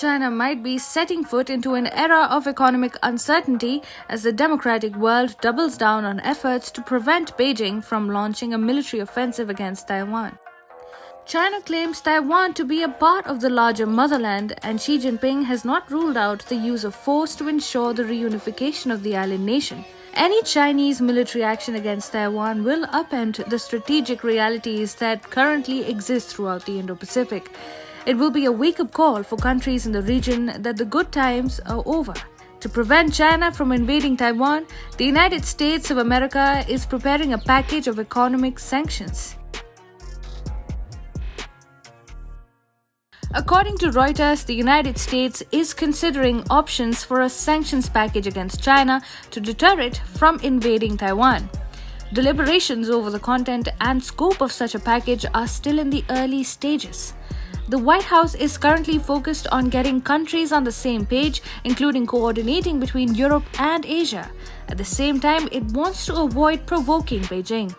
China might be setting foot into an era of economic uncertainty as the democratic world doubles down on efforts to prevent Beijing from launching a military offensive against Taiwan. China claims Taiwan to be a part of the larger motherland, and Xi Jinping has not ruled out the use of force to ensure the reunification of the island nation. Any Chinese military action against Taiwan will upend the strategic realities that currently exist throughout the Indo-Pacific. It will be a wake-up call for countries in the region that the good times are over. To prevent China from invading Taiwan, the United States of America is preparing a package of economic sanctions. According to Reuters, the United States is considering options for a sanctions package against China to deter it from invading Taiwan. Deliberations over the content and scope of such a package are still in the early stages. The White House is currently focused on getting countries on the same page, including coordinating between Europe and Asia. At the same time, it wants to avoid provoking Beijing.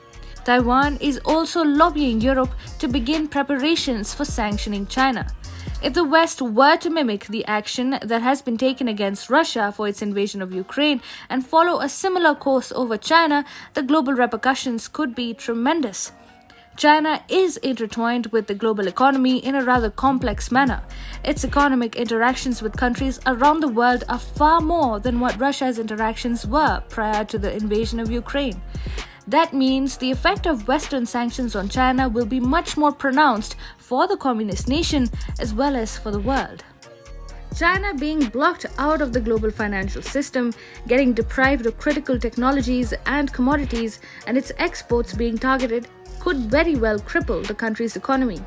Taiwan is also lobbying Europe to begin preparations for sanctioning China. If the West were to mimic the action that has been taken against Russia for its invasion of Ukraine and follow a similar course over China, the global repercussions could be tremendous. China is intertwined with the global economy in a rather complex manner. Its economic interactions with countries around the world are far more than what Russia's interactions were prior to the invasion of Ukraine. That means the effect of Western sanctions on China will be much more pronounced for the communist nation as well as for the world. China being blocked out of the global financial system, getting deprived of critical technologies and commodities, and its exports being targeted could very well cripple the country's economy.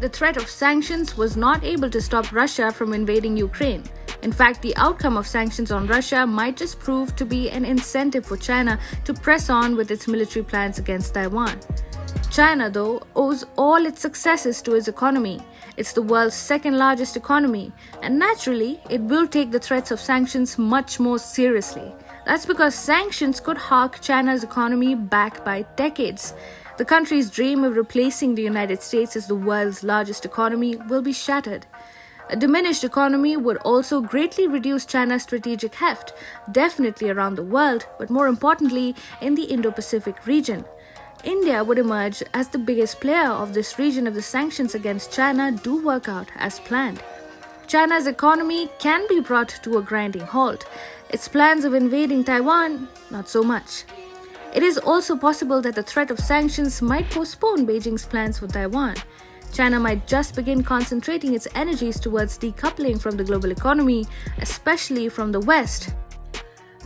The threat of sanctions was not able to stop Russia from invading Ukraine. In fact, the outcome of sanctions on Russia might just prove to be an incentive for China to press on with its military plans against Taiwan. China, though, owes all its successes to its economy. It's the world's second largest economy, and naturally, it will take the threats of sanctions much more seriously. That's because sanctions could hark China's economy back by decades. The country's dream of replacing the United States as the world's largest economy will be shattered. A diminished economy would also greatly reduce China's strategic heft, definitely around the world, but more importantly, in the Indo-Pacific region. India would emerge as the biggest player of this region if the sanctions against China do work out as planned. China's economy can be brought to a grinding halt. Its plans of invading Taiwan, not so much. It is also possible that the threat of sanctions might postpone Beijing's plans for Taiwan. China might just begin concentrating its energies towards decoupling from the global economy, especially from the West.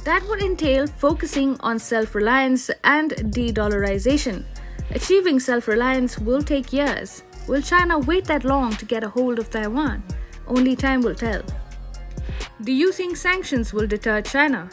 That would entail focusing on self-reliance and de-dollarization. Achieving self-reliance will take years. Will China wait that long to get a hold of Taiwan? Only time will tell. Do you think sanctions will deter China?